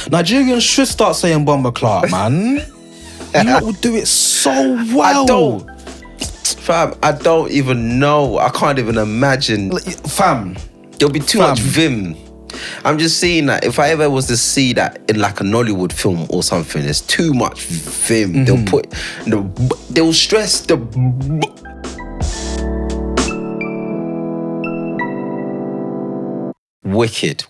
Nigerians should start saying bomber clock, man. You lot will do it so well. I don't even know. I can't even imagine. Fam. There'll be too much vim. I'm just seeing that if I ever was to see that in like a Nollywood film or something, there's too much vim. Mm-hmm. They'll stress the... Wicked.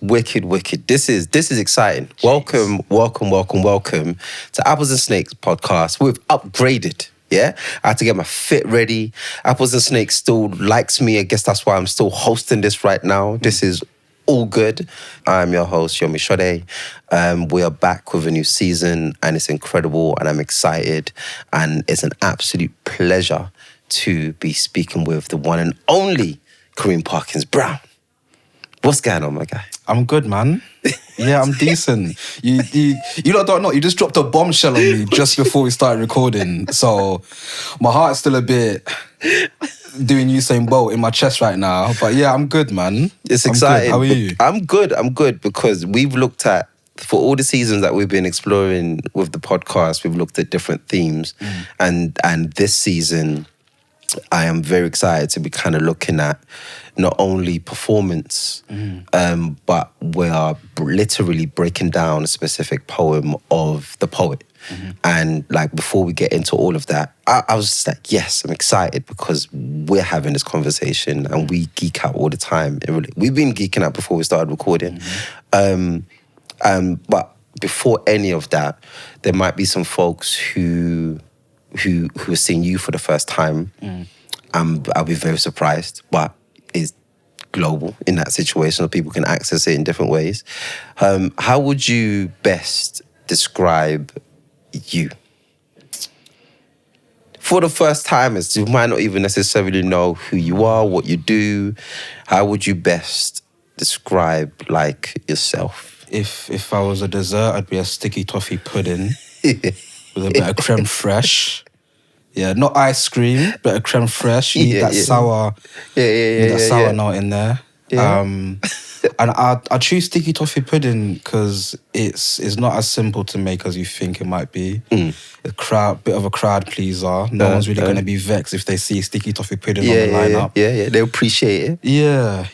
This is exciting. Jeez. Welcome to Apples and Snakes podcast. We've upgraded. Yeah, I had to get my fit ready. Apples and Snakes still likes me. I guess that's why I'm still hosting this right now. This is all good. I'm your host, Yomi. We are back with a new season and it's incredible and I'm excited. And it's an absolute pleasure to be speaking with the one and only Kareem Parkins Brown. What's going on, my guy? I'm good, man. Yeah, I'm decent. You lot don't know. You just dropped a bombshell on me just before we started recording. So my heart's still a bit doing Usain Bolt in my chest right now. But yeah, I'm good, man. It's exciting. How are you? I'm good because we've looked at, for all the seasons that we've been exploring with the podcast, we've looked at different themes. And this season, I am very excited to be kind of looking at not only performance, but we are literally breaking down a specific poem of the poet. And like before we get into all of that, I was just like, yes, I'm excited because we're having this conversation and we geek out all the time. We've been geeking out before we started recording. But before any of that, there might be some folks who are seeing you for the first time. I'll be very surprised, but it's global in that situation, so people can access it in different ways. How would you best describe you? For the first timers who might not even necessarily know who you are, what you do, how would you best describe like yourself? If I was a dessert, I'd be a sticky toffee pudding with a bit of creme fraiche. Yeah, not ice cream, but a creme fraiche. You need that sour, sour note in there. Yeah. And I choose sticky toffee pudding because it's not as simple to make as you think it might be. A bit of a crowd pleaser. No one's really going to be vexed if they see sticky toffee pudding on the lineup. Yeah, they appreciate it. Yeah.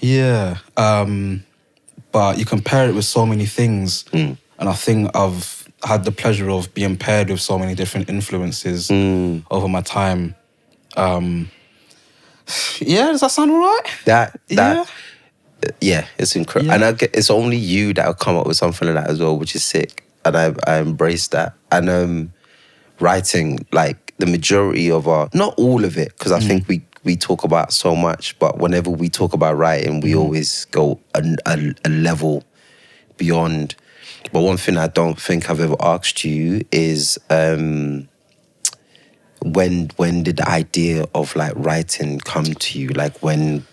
But you compare it with so many things, and I think I've had the pleasure of being paired with so many different influences over my time. Yeah, does that sound all right? Yeah, it's incredible. Yeah. And it's only you that will come up with something like that as well, which is sick. And I embrace that. And writing, like the majority of not all of it, because I think we talk about so much, but whenever we talk about writing, we always go a level beyond. But one thing I don't think I've ever asked you is when did the idea of like writing come to you? Like when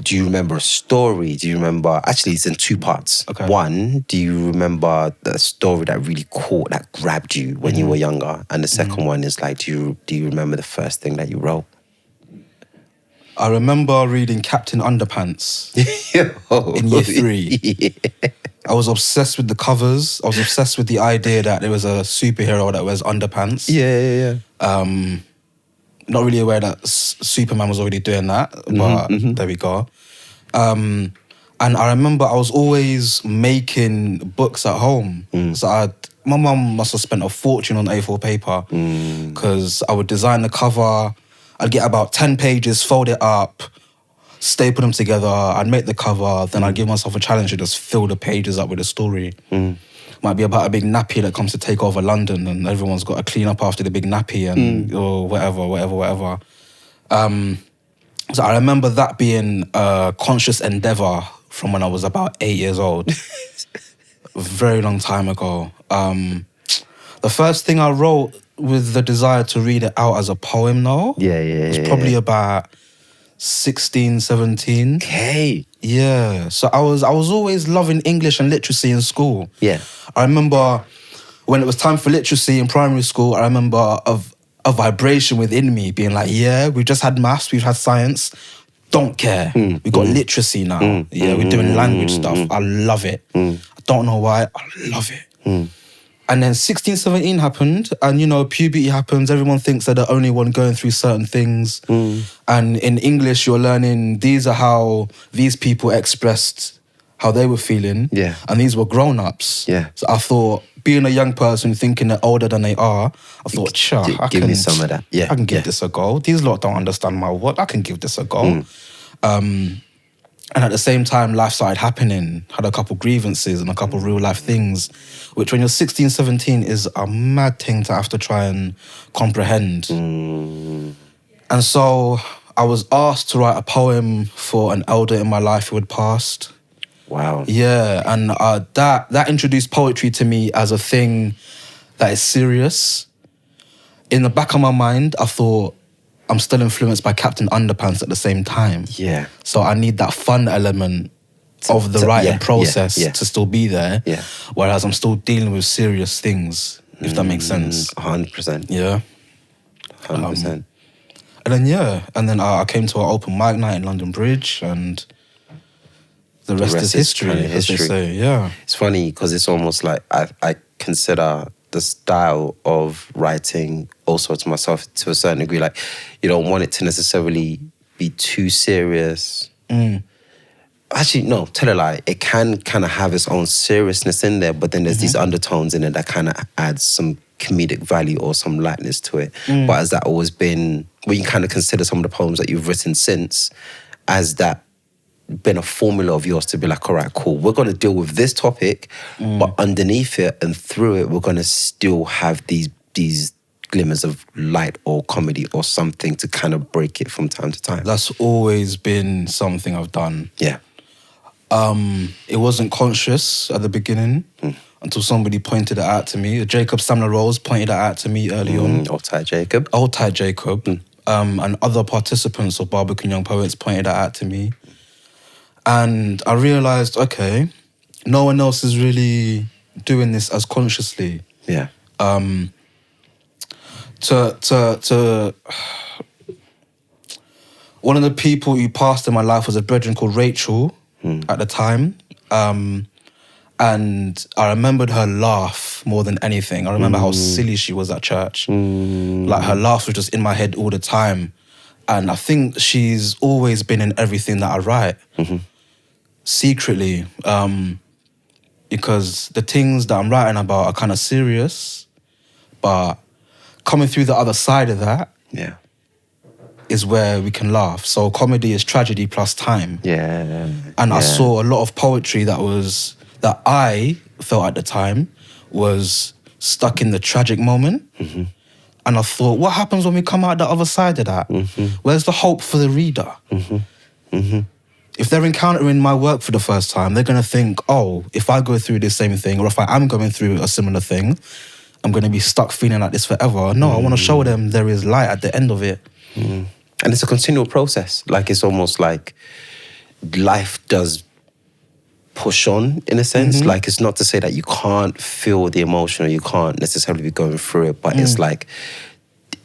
do you remember a story? Do you remember, actually it's in two parts. Okay. One, do you remember the story that really caught, that grabbed you when you were younger? And the second one is like, do you remember the first thing that you wrote? I remember reading Captain Underpants in year 3. I was obsessed with the covers. I was obsessed with the idea that there was a superhero that wears underpants. Yeah. Not really aware that Superman was already doing that, but there we go. And I remember I was always making books at home. So my mum must have spent a fortune on A4 paper because I would design the cover. I'd get about 10 pages, fold it up, staple them together. I'd make the cover, then I'd give myself a challenge to just fill the pages up with a story. Might be about a big nappy that comes to take over London and everyone's got to clean up after the big nappy and or whatever. So I remember that being a conscious endeavour from when I was about 8 years old. A very long time ago. The first thing I wrote with the desire to read it out as a poem, though. It was probably about 16, 17. Okay. Yeah. So I was always loving English and literacy in school. Yeah. I remember when it was time for literacy in primary school, I remember a vibration within me being like, yeah, we've just had maths, we've had science. don't care. We got literacy now. We're doing language stuff. I love it. I don't know why. I love it. And then 16, 17 happened, and you know, puberty happens. Everyone thinks they're the only one going through certain things. And in English, you're learning these are how these people expressed how they were feeling. Yeah. And these were grown-ups. Yeah. So I thought, being a young person thinking they're older than they are, I thought, give me some of that. Yeah. I can give this a go. These lot don't understand my work. I can give this a go. And at the same time, life started happening. Had a couple grievances and a couple real life things, which when you're 16, 17 is a mad thing to have to try and comprehend. And so I was asked to write a poem for an elder in my life who had passed. Wow. Yeah, and that introduced poetry to me as a thing that is serious. In the back of my mind, I thought, I'm still influenced by Captain Underpants at the same time. Yeah. So I need that fun element of the writing process to still be there. Yeah. Whereas I'm still dealing with serious things, if that makes sense. 100%. Yeah. 100%. And then I came to an open mic night in London Bridge, and the rest is history, kind of as they say. Yeah. It's funny because it's almost like I consider the style of writing also to myself to a certain degree. Like, you don't want it to necessarily be too serious. Actually, no, tell a lie. It can kind of have its own seriousness in there, but then there's these undertones in it that kind of adds some comedic value or some lightness to it. But has that always been, when you kind of consider some of the poems that you've written since, has that been a formula of yours to be like, all right, cool, we're going to deal with this topic, but underneath it and through it, we're going to still have these glimmers of light or comedy or something to kind of break it from time to time? That's always been something I've done. Yeah. It wasn't conscious at the beginning until somebody pointed it out to me. Jacob Samler Rose pointed it out to me early on. Old tight Jacob. And other participants of Barbican Young Poets pointed it out to me. And I realised, okay, no one else is really doing this as consciously. Yeah. One of the people who passed in my life was a brethren called Rachel at the time. And I remembered her laugh more than anything. I remember how silly she was at church. Like, her laugh was just in my head all the time. And I think she's always been in everything that I write. Secretly. Because the things that I'm writing about are kind of serious, but coming through the other side of that is where we can laugh. So comedy is tragedy plus time. And I saw a lot of poetry that I felt at the time was stuck in the tragic moment. And I thought, what happens when we come out the other side of that? Where's the hope for the reader? If they're encountering my work for the first time, they're going to think, oh, if I go through this same thing, or if I am going through a similar thing, I'm going to be stuck feeling like this forever. No, I want to show them there is light at the end of it. And it's a continual process. Like, it's almost like life does push on, in a sense. Like, it's not to say that you can't feel the emotion or you can't necessarily be going through it, but it's like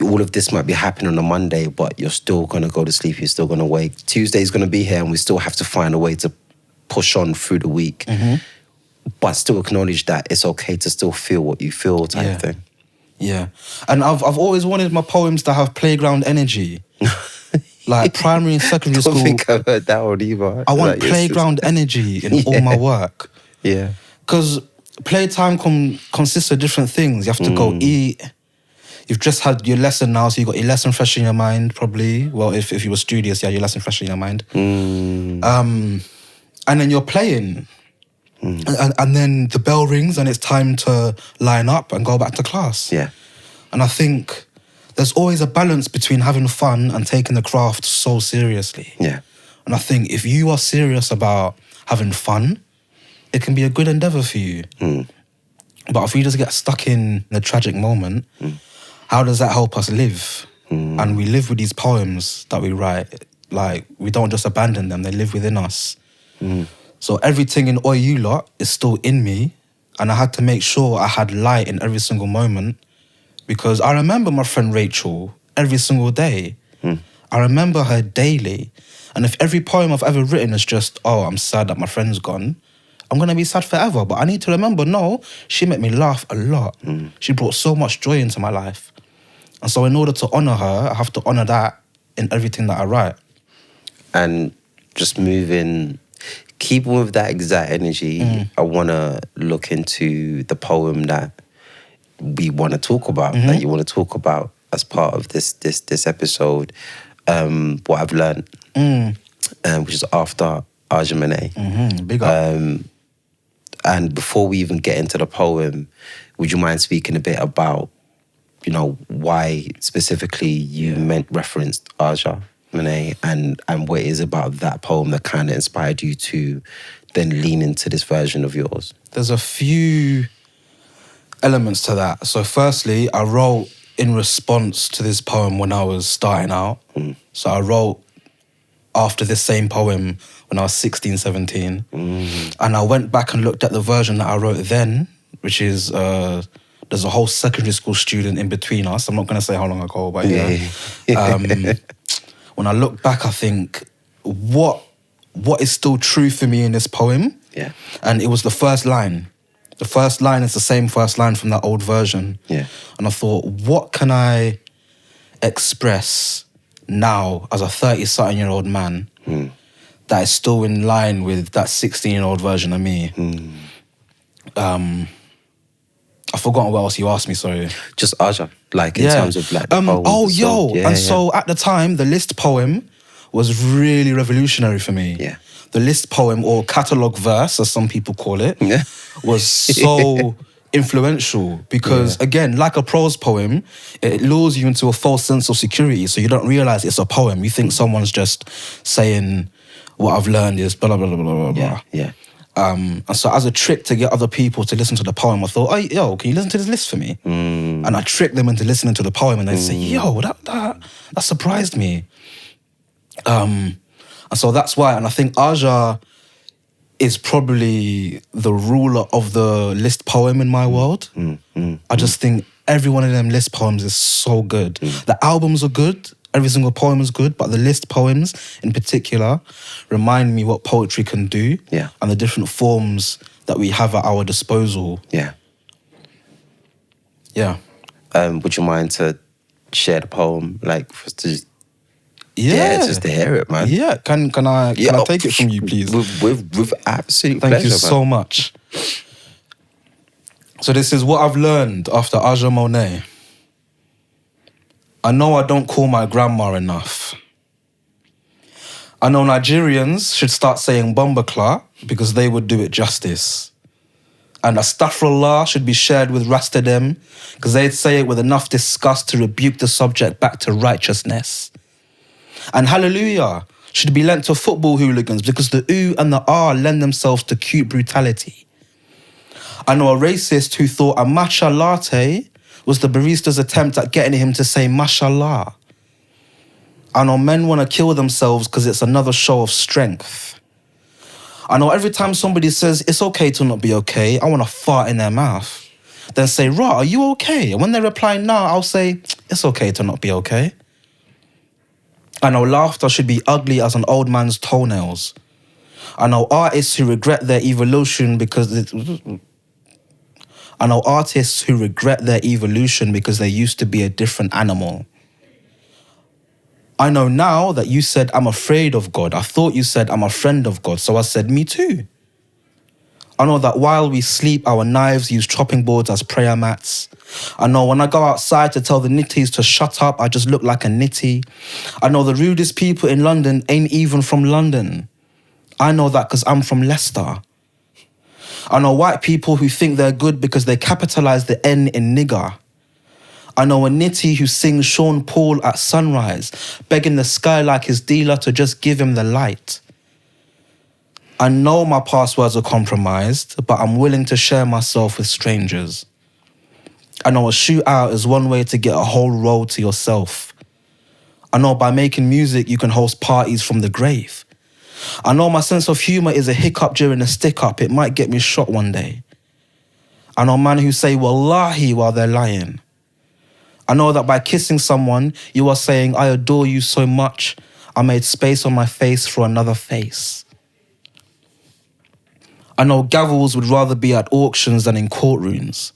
all of this might be happening on a Monday, but you're still going to go to sleep, you're still going to wake. Tuesday's going to be here and we still have to find a way to push on through the week. But still acknowledge that it's okay to still feel what you feel type thing. Yeah. And I've always wanted my poems to have playground energy. Like primary and secondary school. I don't think I've heard that one either. I want playground energy in all my work. Yeah. Because playtime consists of different things. You have to go eat. You've just had your lesson now, so you've got your lesson fresh in your mind, probably. Well, if you were studious, your lesson fresh in your mind. And then you're playing. And then the bell rings and it's time to line up and go back to class. Yeah. And I think there's always a balance between having fun and taking the craft so seriously. Yeah. And I think if you are serious about having fun, it can be a good endeavour for you. But if we just get stuck in the tragic moment, how does that help us live? And we live with these poems that we write. Like, we don't just abandon them, they live within us. So everything in Oi You Lot is still in me, and I had to make sure I had light in every single moment, because I remember my friend Rachel every single day. I remember her daily. And if every poem I've ever written is just, oh, I'm sad that my friend's gone, I'm going to be sad forever. But I need to remember, no, she made me laugh a lot. She brought so much joy into my life. And so in order to honour her, I have to honour that in everything that I write. And just keeping with that exact energy, I want to look into the poem that we want to talk about, that you want to talk about as part of this episode, what I've learned, which is after Aja Monet. Big up. And before we even get into the poem, would you mind speaking a bit about, you know, why specifically you referenced Aja Monet and what it is about that poem that kind of inspired you to then lean into this version of yours? There's a few elements to that. So firstly, I wrote in response to this poem when I was starting out. So I wrote after this same poem when I was 16, 17. And I went back and looked at the version that I wrote then, which is, there's a whole secondary school student in between us. I'm not going to say how long ago, but when I look back, I think, what is still true for me in this poem? Yeah. And it was the first line. The first line is the same first line from that old version. Yeah. And I thought, what can I express now as a 30-something-year-old man that is still in line with that 16-year-old version of me? I've forgotten what else you asked me, sorry. Just Aja, like in terms of like the poems. So at the time, the list poem was really revolutionary for me. Yeah. The list poem, or catalogue verse, as some people call it, was so influential because, again, like a prose poem, it lures you into a false sense of security, so you don't realise it's a poem. You think someone's just saying, what I've learned is blah, blah, blah, blah, blah, blah. Yeah. And so as a trick to get other people to listen to the poem, I thought, oh, yo, can you listen to this list for me? And I tricked them into listening to the poem, and they'd say, yo, that surprised me. And so that's why, and I think Aja is probably the ruler of the list poem in my world. I just think every one of them list poems is so good. The albums are good, every single poem is good, but the list poems in particular remind me what poetry can do and the different forms that we have at our disposal. Yeah. Would you mind to share the poem, like, for us to just to hear it, man? Yeah, can I take it from you, please? With absolute Thank pleasure, you so much. So this is what I've learned after Aja Monet. I know I don't call my grandma enough. I know Nigerians should start saying Bombakla because they would do it justice. And Astaghfirullah should be shared with Rastadem because they'd say it with enough disgust to rebuke the subject back to righteousness. And Hallelujah should be lent to football hooligans because the ooh and the ah lend themselves to cute brutality. I know a racist who thought a matcha latte was the barista's attempt at getting him to say mashallah. I know men want to kill themselves because it's another show of strength. I know every time somebody says it's okay to not be okay, I want to fart in their mouth. Then say, "Rah, are you okay?" And when they reply, "Nah," I'll say, "It's okay to not be okay." I know laughter should be ugly as an old man's toenails. I know artists who regret their evolution because they used to be a different animal. I know now that you said I'm afraid of God. I thought you said I'm a friend of God, so I said me too. I know that while we sleep, our knives use chopping boards as prayer mats. I know when I go outside to tell the nitties to shut up, I just look like a nitty. I know the rudest people in London ain't even from London. I know that because I'm from Leicester. I know white people who think they're good because they capitalize the N in nigger. I know a nitty who sings Sean Paul at sunrise, begging the sky like his dealer to just give him the light. I know my passwords are compromised, but I'm willing to share myself with strangers. I know a shootout is one way to get a whole road to yourself. I know by making music you can host parties from the grave. I know my sense of humour is a hiccup during a stick-up. It might get me shot one day. I know men who say wallahi while they're lying. I know that by kissing someone, you are saying, I adore you so much, I made space on my face for another face. I know gavels would rather be at auctions than in courtrooms.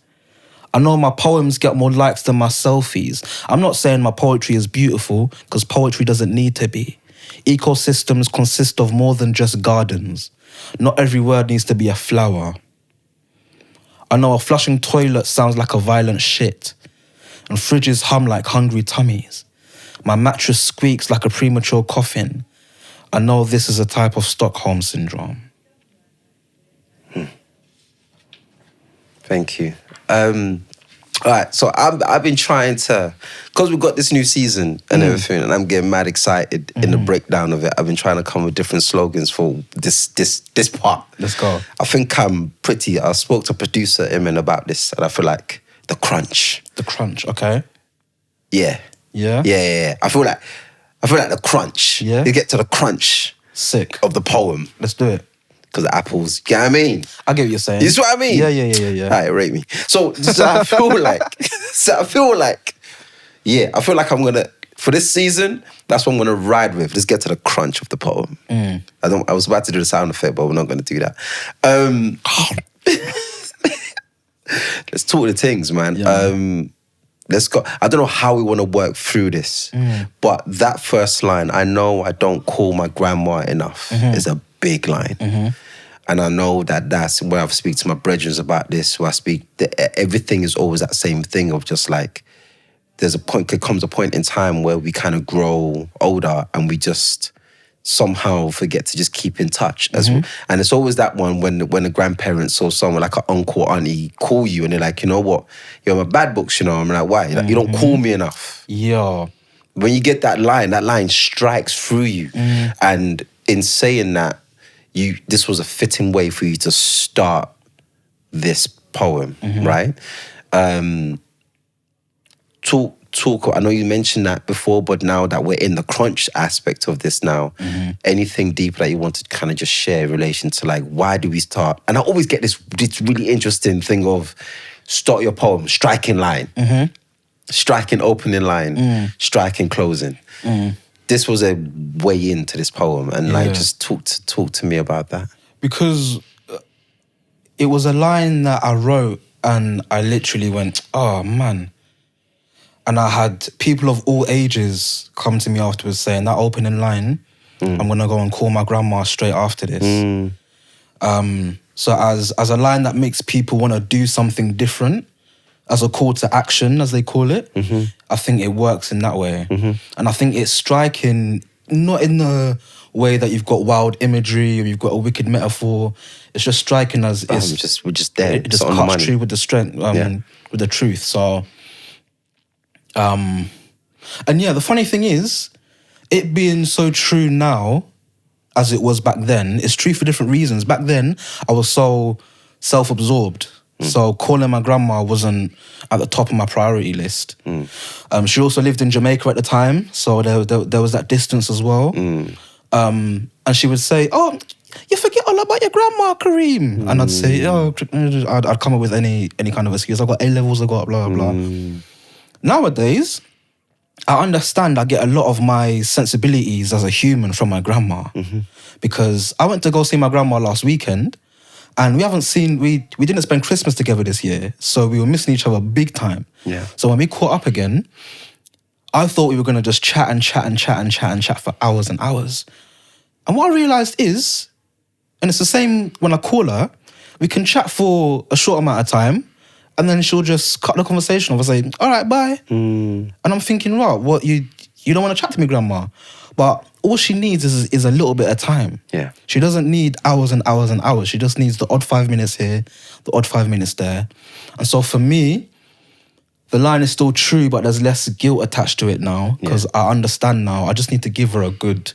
I know my poems get more likes than my selfies. I'm not saying my poetry is beautiful, because poetry doesn't need to be. Ecosystems consist of more than just gardens. Not every word needs to be a flower. I know a flushing toilet sounds like a violent shit, and fridges hum like hungry tummies. My mattress squeaks like a premature coffin. I know this is a type of Stockholm syndrome. Thank you. All right, so I've been trying to, because we've got this new season and everything, and I'm getting mad excited in the breakdown of it. I've been trying to come with different slogans for this part. Let's go. I think I spoke to producer Iman about this, and I feel like the crunch. The crunch, okay. Yeah. Yeah? Yeah. I feel like the crunch. Yeah? You get to the crunch. Sick. Of the poem. Let's do it. Because the apples, you know what I mean? I get what you're saying. You see what I mean? Yeah. All right, rate me. So I feel like, I feel like I'm going to, for this season, that's what I'm going to ride with. Let's get to the crunch of the poem. I was about to do the sound effect, but we're not going to do that. Let's talk the things, man. Yeah. Let's go. I don't know how we want to work through this, but that first line, I know I don't call my grandma enough, is a big line. And I know that's where I speak to my brethren about this, where I speak, everything is always that same thing of just like, there comes a point in time where we kind of grow older and we just somehow forget to just keep in touch. And it's always that one when the grandparents or someone like an uncle or auntie call you and they're like, you know what, you're my bad books, you know. I'm like, why? Like, you don't call me enough. Yeah. When you get that line strikes through you. And in saying that, this was a fitting way for you to start this poem, right? Talk. I know you mentioned that before, but now that we're in the crunch aspect of this now, anything deeper that you want to kind of just share in relation to like, why do we start? And I always get this really interesting thing of start your poem, striking line, striking opening line, striking closing. This was a way into this poem, and like just talk to me about that. Because it was a line that I wrote and I literally went, oh man. And I had people of all ages come to me afterwards saying that opening line, I'm gonna go and call my grandma straight after this. So as a line that makes people want to do something different, as a call to action, as they call it, I think it works in that way. And I think it's striking, not in the way that you've got wild imagery or you've got a wicked metaphor. It's just striking as we're just there. It just cuts through with the strength, with the truth. So, and yeah, the funny thing is, it being so true now as it was back then, it's true for different reasons. Back then, I was so self-absorbed. So calling my grandma wasn't at the top of my priority list. She also lived in Jamaica at the time, so there was that distance as well. And she would say, oh, you forget all about your grandma, Kareem. And I'd say, oh, I'd come up with any kind of excuse. I got A-levels, I got blah, blah, blah. Nowadays, I understand I get a lot of my sensibilities as a human from my grandma. Because I went to go see my grandma last weekend, and we didn't spend Christmas together this year, so we were missing each other big time. So when we caught up again, I thought we were going to just chat for hours and hours. And what I realised is, and it's the same when I call her, we can chat for a short amount of time, and then she'll just cut the conversation off and say, all right, bye. And I'm thinking, right, what, you don't want to chat to me, grandma? But all she needs is a little bit of time. She doesn't need hours and hours and hours. She just needs the odd 5 minutes here, the odd 5 minutes there. And so for me, the line is still true, but there's less guilt attached to it now, because I understand now. I just need to give her a good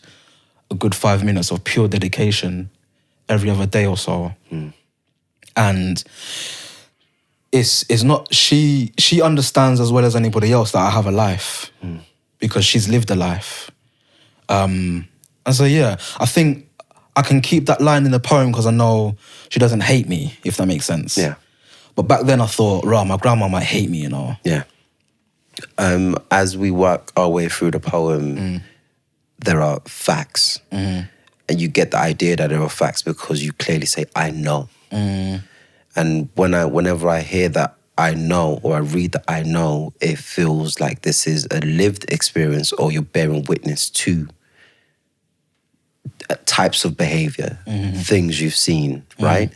5 minutes of pure dedication every other day or so. And it's not, she understands as well as anybody else that I have a life, because she's lived a life. And so, yeah, I think I can keep that line in the poem because I know she doesn't hate me, if that makes sense. But back then I thought, right, my grandma might hate me, you know. As we work our way through the poem, there are facts. And you get the idea that there are facts because you clearly say, I know. And whenever I hear that I know, or I read that I know, it feels like this is a lived experience, or you're bearing witness to types of behavior, things you've seen, right?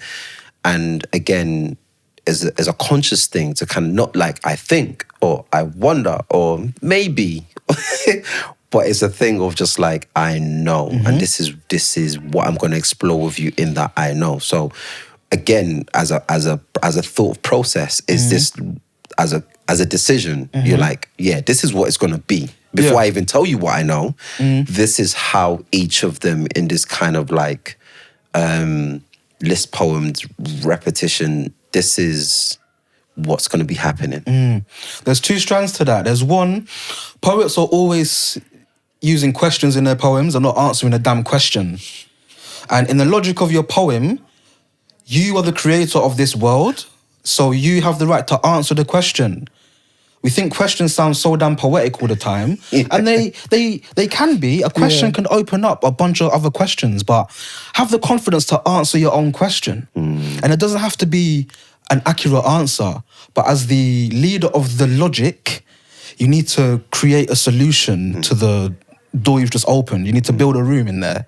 And again, as a conscious thing to kind of not like I think, or I wonder, or maybe, but it's a thing of just like I know, and this is what I'm going to explore with you in that I know. So again, as a thought process, is this as a decision? You're like, yeah, this is what it's going to be. Before I even tell you what I know, this is how each of them in this kind of like list poems repetition, this is what's going to be happening. There's two strands to that. There's one, poets are always using questions in their poems and not answering a damn question. And in the logic of your poem, you are the creator of this world, so you have the right to answer the question. We think questions sound so damn poetic all the time, and they can be. A question can open up a bunch of other questions, but have the confidence to answer your own question. And it doesn't have to be an accurate answer, but as the leader of the logic, you need to create a solution to the door you've just opened. You need to build a room in there.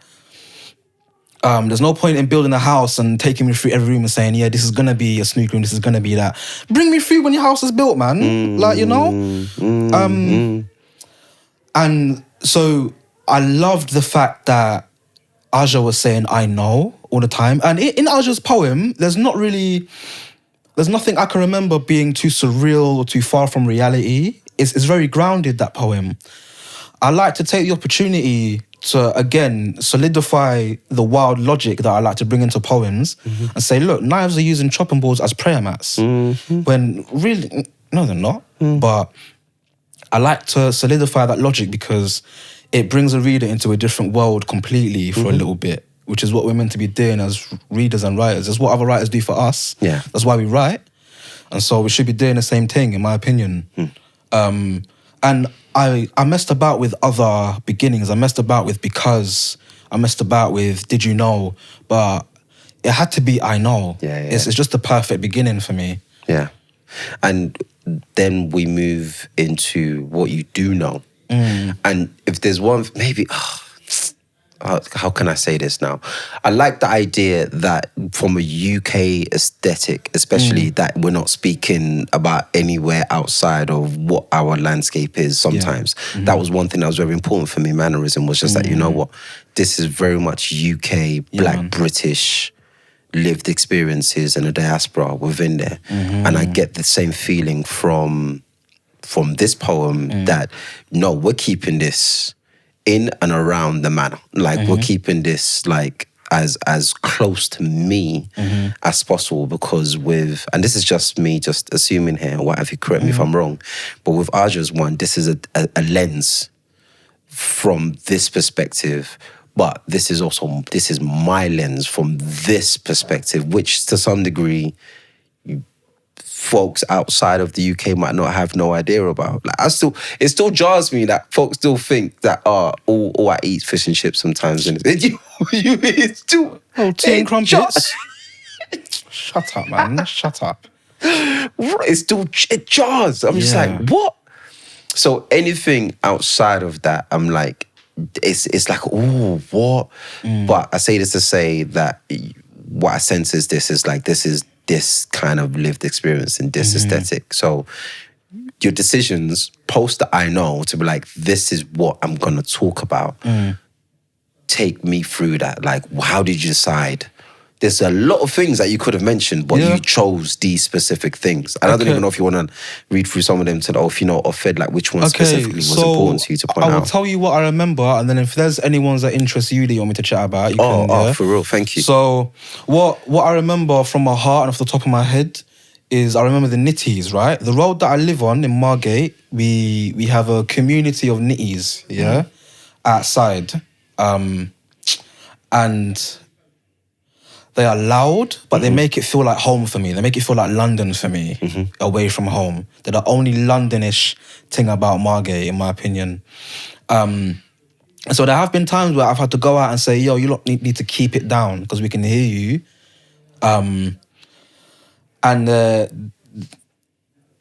There's no point in building a house and taking me through every room and saying, yeah, this is going to be a snook room, this is going to be that. Bring me through when your house is built, man. Like, you know? And so I loved the fact that Aja was saying, I know, all the time. And in Aja's poem, there's nothing I can remember being too surreal or too far from reality. It's very grounded, that poem. I like to take the opportunity to, again, solidify the wild logic that I like to bring into poems and say, look, knives are using chopping boards as prayer mats. When really, no, they're not. But I like to solidify that logic because it brings a reader into a different world completely for a little bit, which is what we're meant to be doing as readers and writers. That's what other writers do for us. Yeah. That's why we write. And so we should be doing the same thing, in my opinion. And I messed about with other beginnings. I messed about with because. I messed about with did you know? But it had to be I know. It's just the perfect beginning for me. Yeah. And then we move into what you do know. And if there's one, maybe, how can I say this now? I like the idea that from a UK aesthetic, especially that we're not speaking about anywhere outside of what our landscape is sometimes. That was one thing that was very important for me. Mannerism was just that, you know what, this is very much UK, Black, British lived experiences and a diaspora within there. And I get the same feeling from this poem that, no, we're keeping this in and around the manor. Like, we're keeping this like as close to me as possible, because and this is just me just assuming here, what have you, correct me if I'm wrong, but with Aja's one, this is a lens from this perspective, but this is my lens from this perspective, which to some degree folks outside of the UK might not have no idea about. Like, it still jars me that folks still think that all I eat is fish and chips sometimes, and it's still tea and crumpets. Shut up, man. Shut up. It jars. I'm just like, what? So anything outside of that, I'm like, it's like, oh, what? But I say this to say that what I sense is this kind of lived experience and this aesthetic. So your decisions post that I know to be like, this is what I'm going to talk about. Take me through that. Like, how did you decide? There's a lot of things that you could have mentioned, but you chose these specific things. And I don't even know if you want to read through some of them to know if you know, or Fed, like which one specifically was important to you to point out. I will tell you what I remember, and then if there's any ones that interest you that you want me to chat about, you can. For real, thank you. So what I remember from my heart and off the top of my head is I remember the Nitties, right? The road that I live on in Margate, we have a community of Nitties, outside. And they are loud, but they make it feel like home for me. They make it feel like London for me, away from home. They're the only Londonish thing about Margate, in my opinion. So there have been times where I've had to go out and say, yo, you lot need to keep it down because we can hear you. And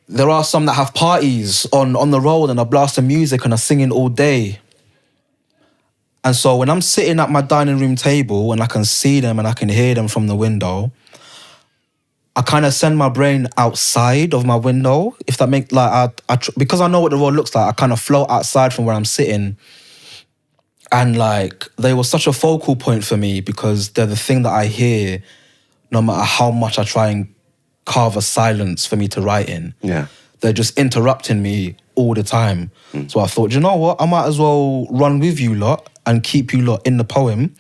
there are some that have parties on the road and are blasting music and are singing all day. And so when I'm sitting at my dining room table and I can see them and I can hear them from the window, I kind of send my brain outside of my window. If that makes, like, because I know what the road looks like, I kind of float outside from where I'm sitting. And like, they were such a focal point for me because they're the thing that I hear no matter how much I try and carve a silence for me to write in. Yeah. They're just interrupting me all the time. So I thought, you know what? I might as well run with you lot and keep you lot in the poem.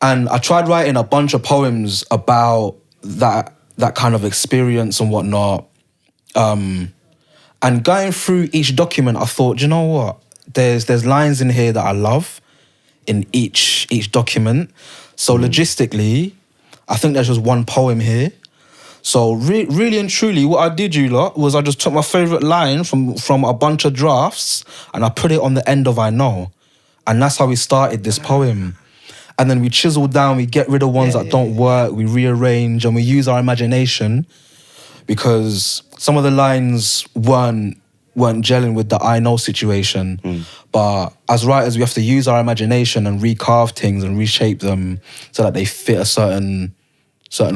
And I tried writing a bunch of poems about that kind of experience and whatnot. And going through each document, I thought, you know what? There's lines in here that I love in each document. So logistically, I think there's just one poem here. So really and truly, what I did, you lot, was I just took my favourite line from a bunch of drafts and I put it on the end of I Know. And that's how we started this poem. And then we chisel down, we get rid of ones that don't work, we rearrange and we use our imagination because some of the lines weren't gelling with the I Know situation. But as writers, we have to use our imagination and recarve things and reshape them so that they fit a certain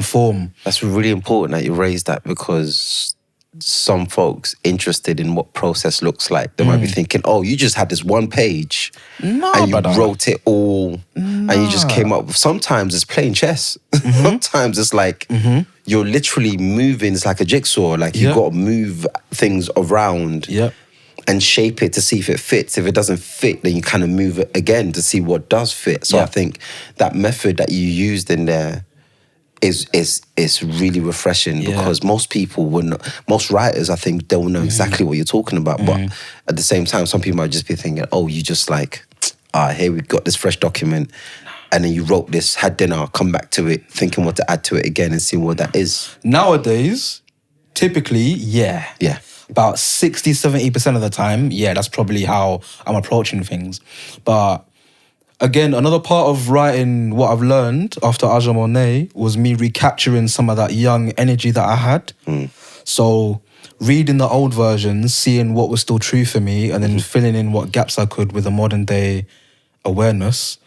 form. That's really important that you raised that because some folks interested in what process looks like, they might be thinking, oh, you just had this one page and you wrote it all and you just came up with, sometimes it's playing chess. Sometimes it's like you're literally moving, it's like a jigsaw, like you've got to move things around and shape it to see if it fits. If it doesn't fit, then you kind of move it again to see what does fit. So I think that method that you used in there is really refreshing because most people most writers, I think, don't know exactly what you're talking about. But at the same time, some people might just be thinking, oh, you just like, here we got this fresh document and then you wrote this, had dinner, come back to it, thinking what to add to it again and see what that is. Nowadays, typically, about 60-70% of the time, that's probably how I'm approaching things. But again, another part of writing what I've learned after Aja Monet was me recapturing some of that young energy that I had. So reading the old versions, seeing what was still true for me, and then filling in what gaps I could with a modern day awareness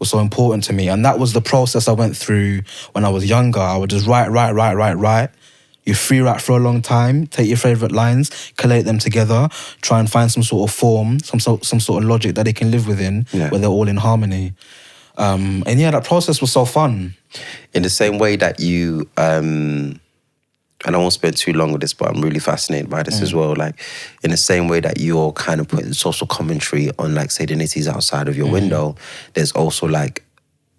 was so important to me. And that was the process I went through when I was younger. I would just write. You free write for a long time, take your favourite lines, collate them together, try and find some sort of form, some sort of logic that they can live within, where they're all in harmony. And that process was so fun. In the same way that you, and I won't spend too long with this, but I'm really fascinated by this as well. Like, in the same way that you're kind of putting social commentary on, like, say, the nitties outside of your window, there's also, like,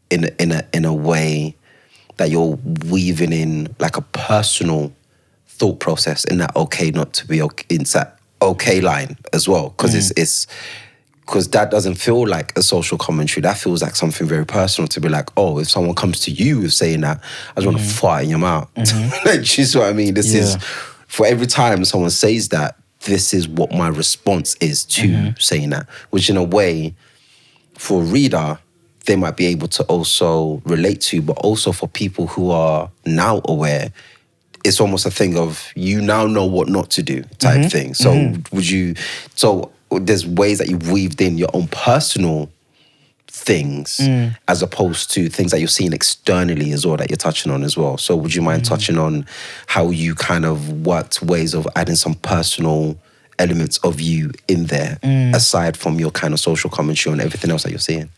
in a way that you're weaving in like a personal thought process in that okay not to be okay, it's that okay line as well, because it's because that doesn't feel like a social commentary. That feels like something very personal to be like, oh, if someone comes to you with saying that, I just want to fart in your mouth. Like, you see what I mean? This is, for every time someone says that, this is what my response is to saying that, which in a way, for a reader, they might be able to also relate to, but also for people who are now aware, it's almost a thing of you now know what not to do type thing. So so there's ways that you've weaved in your own personal things as opposed to things that you're seeing externally as well that you're touching on as well. So would you mind touching on how you kind of worked ways of adding some personal elements of you in there aside from your kind of social commentary and everything else that you're seeing?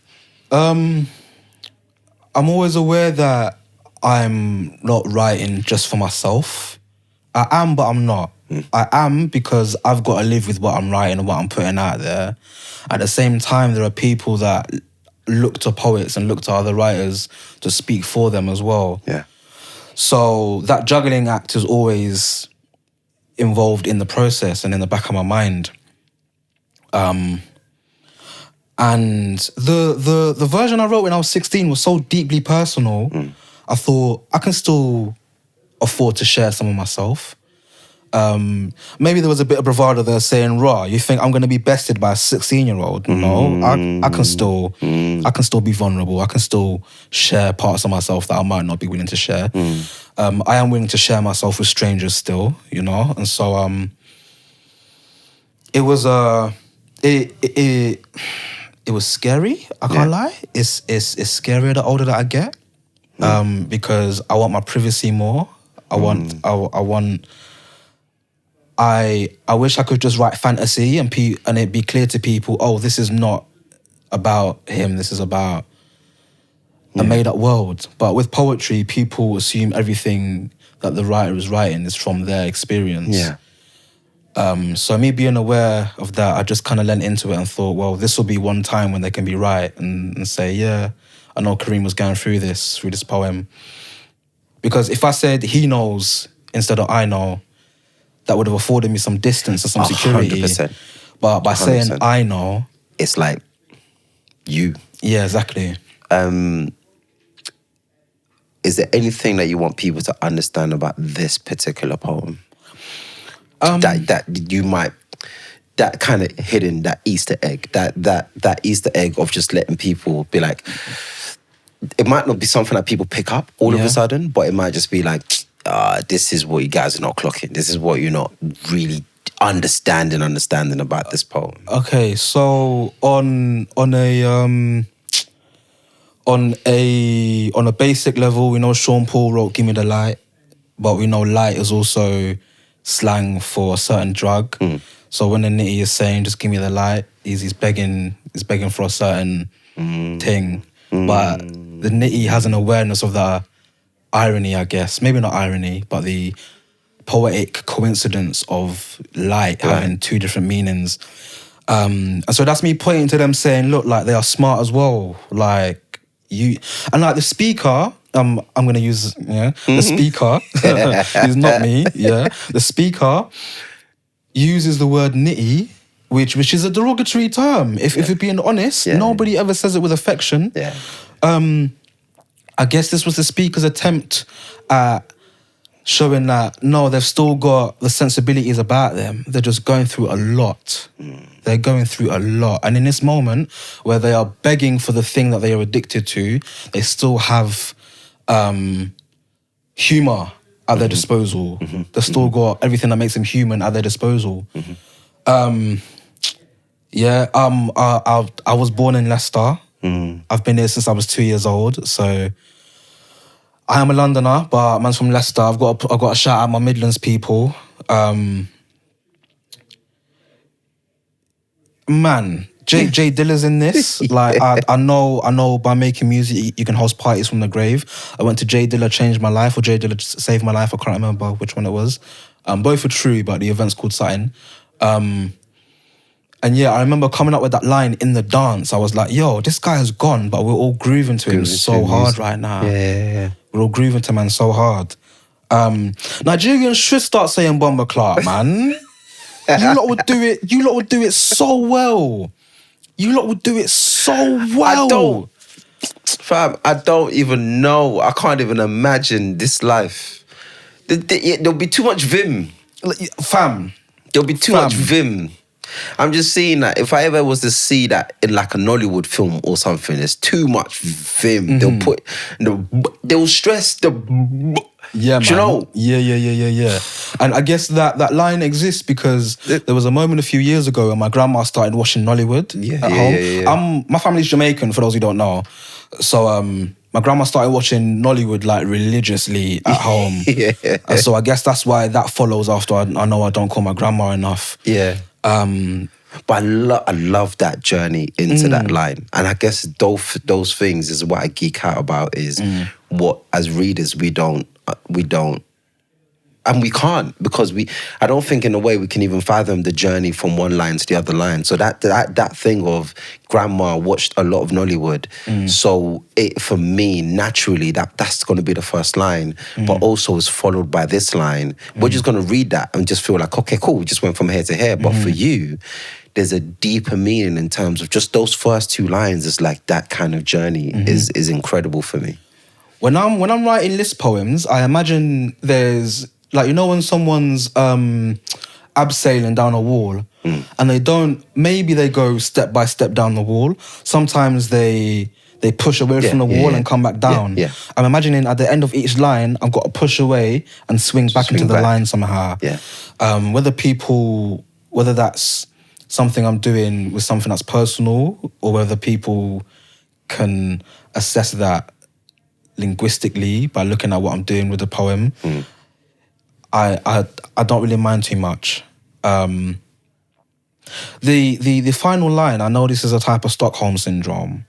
I'm always aware that I'm not writing just for myself. I am, but I'm not. I am because I've got to live with what I'm writing and what I'm putting out there. At the same time, there are people that look to poets and look to other writers to speak for them as well. Yeah. So that juggling act is always involved in the process and in the back of my mind. And the version I wrote when I was 16 was so deeply personal. I thought I can still afford to share some of myself. Maybe there was a bit of bravado there saying, "Raw, you think I'm going to be bested by a 16-year-old?" No, I can still be vulnerable. I can still share parts of myself that I might not be willing to share. I am willing to share myself with strangers still, you know. And so it was it was scary. I can't lie. It's scarier the older that I get, because I want my privacy more. I wish I could just write fantasy and it'd be clear to people, oh, this is not about him. This is about a made-up world. But with poetry, people assume everything that the writer is writing is from their experience. Yeah. So me being aware of that, I just kind of lent into it and thought, well, this will be one time when they can be right and say, yeah, I know Kareem was going through this poem. Because if I said he knows instead of I know, that would have afforded me some distance and some security. 100%. But by 100%. saying I know... It's like you. Yeah, exactly. Is there anything that you want people to understand about this particular poem? That you might... That kind of hidden, that Easter egg. That Easter egg of just letting people be like... It might not be something that people pick up all of a sudden, but it might just be like... this is what you guys are not clocking. This is what you're not really understanding about this poem. Okay, so on a basic level, we know Sean Paul wrote "Give Me the Light," but we know light is also slang for a certain drug. So when the Nitty is saying "just give me the light," he's begging for a certain thing. But the Nitty has an awareness of that irony, I guess. Maybe not irony, but the poetic coincidence of light having two different meanings. And so that's me pointing to them saying, look, like, they are smart as well. Like, you... And, like, the speaker... I'm going to use, the speaker. He's not me, The speaker uses the word nitty, which is a derogatory term. If you're being honest, nobody ever says it with affection. I guess this was the speaker's attempt at showing that, no, they've still got the sensibilities about them. They're just going through a lot. They're going through a lot. And in this moment, where they are begging for the thing that they are addicted to, they still have humour at their disposal. They've still got everything that makes them human at their disposal. I was born in Leicester. I've been here since I was 2 years old, so I am a Londoner, but man's from Leicester. I've got to shout out my Midlands people. Man, J Dilla's in this. Like, I know by making music you can host parties from the grave. I went to J Dilla Changed My Life or J Dilla Saved My Life. I can't remember which one it was. Both are true, but the event's called something. And yeah, I remember coming up with that line in the dance. I was like, yo, this guy is gone, but we're all grooving to him so hard right now. Yeah. We're all grooving to man so hard. Nigerians should start saying Bomber Clark, man. You lot would do it so well. You lot would do it so well. I don't even know. I can't even imagine this life. There'll be too much vim. Fam. There'll be too much vim. I'm just seeing that if I ever was to see that in like a Nollywood film or something, there's too much vim. They'll stress the... Yeah, man. You know? Yeah. And I guess that line exists because there was a moment a few years ago when my grandma started watching Nollywood at home. My family's Jamaican, for those who don't know. So my grandma started watching Nollywood like religiously at home. And so I guess that's why that follows after I know I don't call my grandma enough. Yeah. But I love that journey into that line. And I guess those things is what I geek out about is what, as readers, we don't, and we can't, because I don't think in a way we can even fathom the journey from one line to the other line. So that thing of grandma watched a lot of Nollywood. So it, for me, naturally, that's going to be the first line, but also is followed by this line. We're just going to read that and just feel like, okay, cool, we just went from here to here. But for you, there's a deeper meaning in terms of just those first two lines. Is like that kind of journey is incredible for me. When I'm writing list poems, I imagine there's like, you know, when someone's abseiling down a wall and maybe they go step by step down the wall. Sometimes they push away from the wall and come back down. Yeah. I'm imagining at the end of each line, I've got to push away and swing back into the line somehow. Yeah. Whether that's something I'm doing with something that's personal, or whether people can assess that linguistically by looking at what I'm doing with the poem, I don't really mind too much. The final line, I know this is a type of Stockholm syndrome.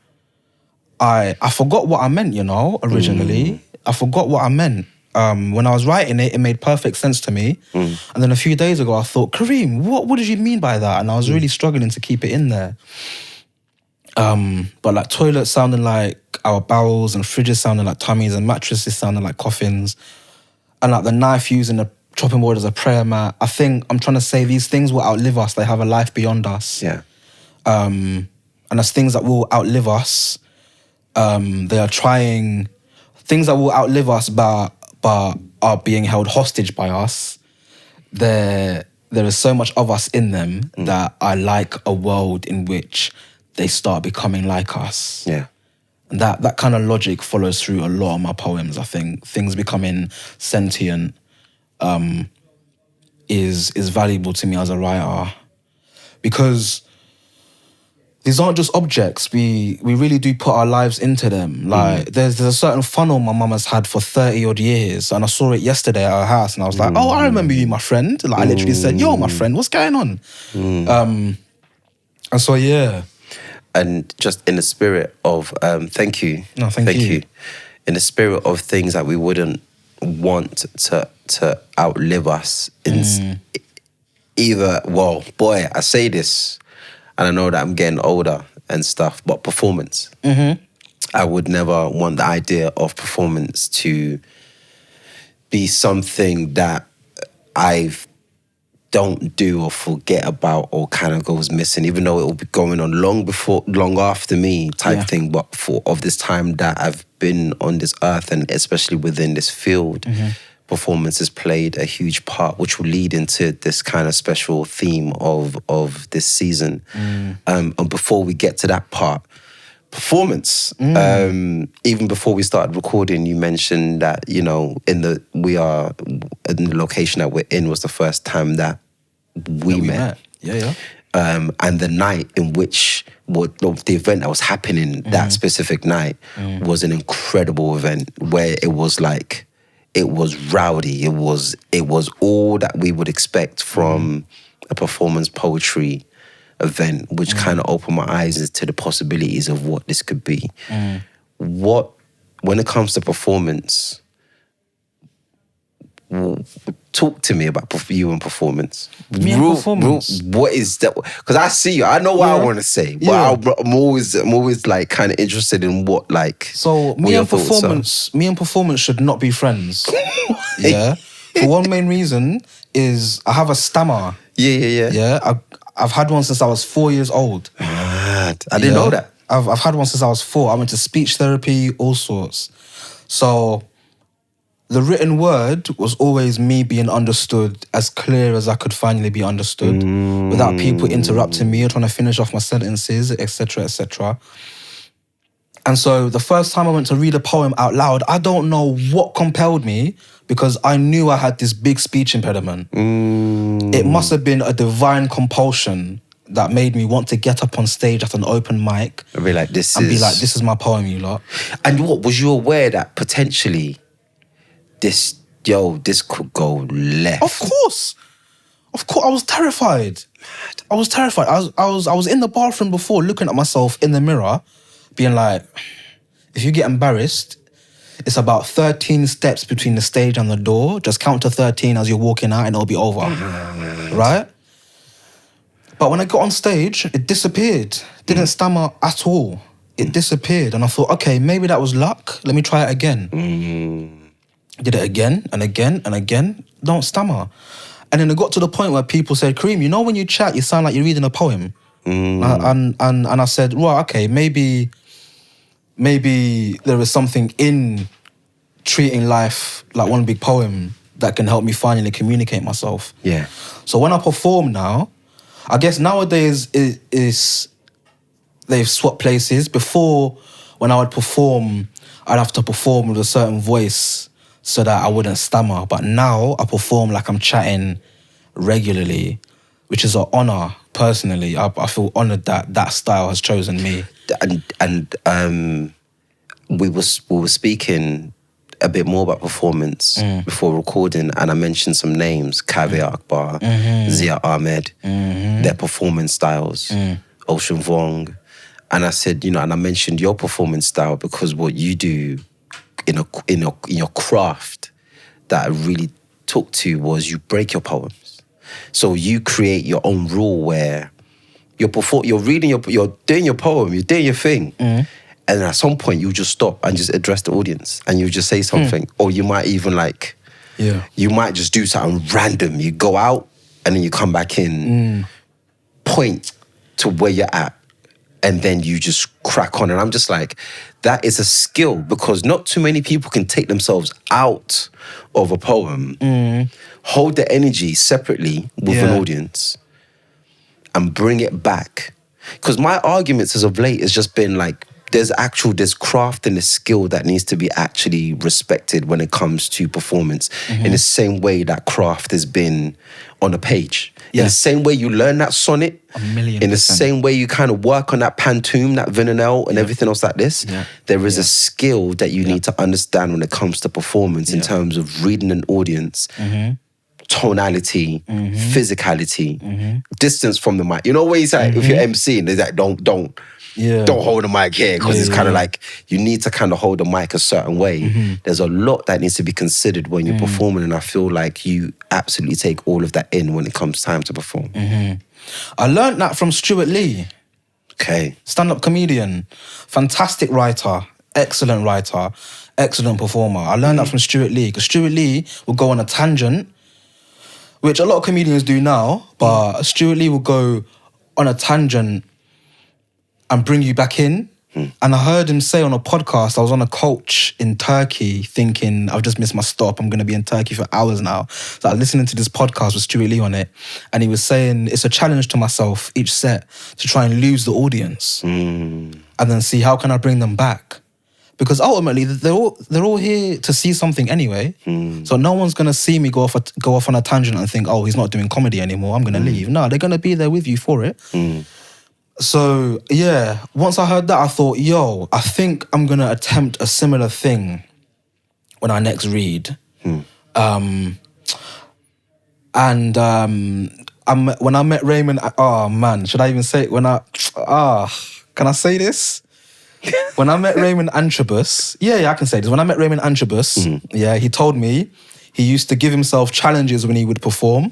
I forgot what I meant, you know, originally. I forgot what I meant. When I was writing it, it made perfect sense to me. And then a few days ago, I thought, Kareem, what did you mean by that? And I was really struggling to keep it in there. But like toilets sounding like our bowels, and fridges sounding like tummies, and mattresses sounding like coffins, and like the knife using the chopping board as a prayer mat. I think I'm trying to say these things will outlive us. They have a life beyond us. Yeah. And as things that will outlive us, they are trying things that will outlive us, but are being held hostage by us. There is so much of us in them that I like a world in which they start becoming like us. Yeah. And that kind of logic follows through a lot of my poems. I think things becoming sentient is valuable to me as a writer, because these aren't just objects. We really do put our lives into them. Like there's a certain funnel my mum has had for 30 odd years, and I saw it yesterday at her house, and I was like, oh, I remember you, my friend. Like I literally said, yo, my friend, what's going on? And so yeah. And just in the spirit of thank you. No, thank you. In the spirit of things that we wouldn't want to outlive us in either, well, boy, I say this and I know that I'm getting older and stuff, but performance. I would never want the idea of performance to be something that I don't do or forget about or kind of goes missing, even though it will be going on long after me type thing. But for of this time that I've been on this earth, and especially within this field, performance has played a huge part, which will lead into this kind of special theme of this season. And before we get to that part, performance. Even before we started recording, you mentioned that, you know, in the location that we're in was the first time that we met. Yeah. And the night in which the event that was happening that specific night was an incredible event where it was like, it was rowdy. It was all that we would expect from a performance poetry event, which kind of opened my eyes to the possibilities of what this could be. When it comes to performance, talk to me about you and performance. Me and performance. What is that? Because I see you. I know what I want to say, but I'm always like kind of interested in what like. So me and performance should not be friends. Yeah. For one main reason is I have a stammer. Yeah. I've had one since I was 4 years old. I didn't know that. I've had one since I was 4. I went to speech therapy, all sorts. So the written word was always me being understood as clear as I could finally be understood, without people interrupting me or trying to finish off my sentences, etc., etc. And so the first time I went to read a poem out loud, I don't know what compelled me, because I knew I had this big speech impediment. It must have been a divine compulsion that made me want to get up on stage at an open mic and be like, this is my poem, you lot. And what, was you aware that potentially this could go left? Of course, I was terrified. I was in the bathroom before, looking at myself in the mirror, being like, if you get embarrassed, it's about 13 steps between the stage and the door. Just count to 13 as you're walking out and it'll be over. Right? But when I got on stage, it disappeared. Didn't stammer at all. It disappeared. And I thought, okay, maybe that was luck. Let me try it again. Did it again and again and again. Don't stammer. And then it got to the point where people said, Kareem, you know when you chat, you sound like you're reading a poem. And I said, well, okay, maybe there is something in treating life like one big poem that can help me finally communicate myself. Yeah. So when I perform now, I guess nowadays they've swapped places. Before, when I would perform, I'd have to perform with a certain voice so that I wouldn't stammer. But now I perform like I'm chatting regularly, which is an honour, personally. I feel honoured that that style has chosen me. And we were speaking a bit more about performance before recording, and I mentioned some names: Kaveh Akbar, Zia Ahmed, their performance styles, Ocean Vuong. And I said, and I mentioned your performance style because what you do in your craft that I really took to was you break your poems. So you create your own rule where you're doing your poem, you're doing your thing. And at some point you just stop and just address the audience and you just say something. Or you might even you might just do something random. You go out and then you come back in, point to where you're at, and then you just crack on. And I'm just like, that is a skill, because not too many people can take themselves out of a poem, hold the energy separately with an audience, and bring it back. Because my arguments as of late has just been like, there's craft and there's skill that needs to be actually respected when it comes to performance, in the same way that craft has been on a page. In the same way you learn that sonnet, 1,000,000%. in the same way you kind of work on that pantoum, that villanelle and everything else like this, there is a skill that you need to understand when it comes to performance in terms of reading an audience, tonality, physicality, distance from the mic. You know what he's like, if you're emceeing, there's like, don't hold the mic here, because it's kind of like you need to kind of hold the mic a certain way. There's a lot that needs to be considered when you're performing, and I feel like you absolutely take all of that in when it comes time to perform. I learned that from Stuart Lee. Okay. Stand-up comedian, fantastic writer, excellent performer. I learned that from Stuart Lee, because Stuart Lee would go on a tangent, which a lot of comedians do now, but Stuart Lee will go on a tangent and bring you back in. And I heard him say on a podcast, I was on a coach in Turkey thinking, I've just missed my stop, I'm going to be in Turkey for hours now. So I was listening to this podcast with Stuart Lee on it, and he was saying, it's a challenge to myself each set to try and lose the audience and then see how can I bring them back. Because ultimately, they're all here to see something anyway. So no one's going to see me go off on a tangent and think, oh, he's not doing comedy anymore, I'm going to leave. No, they're going to be there with you for it. So, yeah, once I heard that, I thought, I think I'm going to attempt a similar thing when I next read. When I met Raymond, oh man, should I even say it? Can I say this? When I met Raymond Antrobus, I can say this. When I met Raymond Antrobus, he told me he used to give himself challenges when he would perform.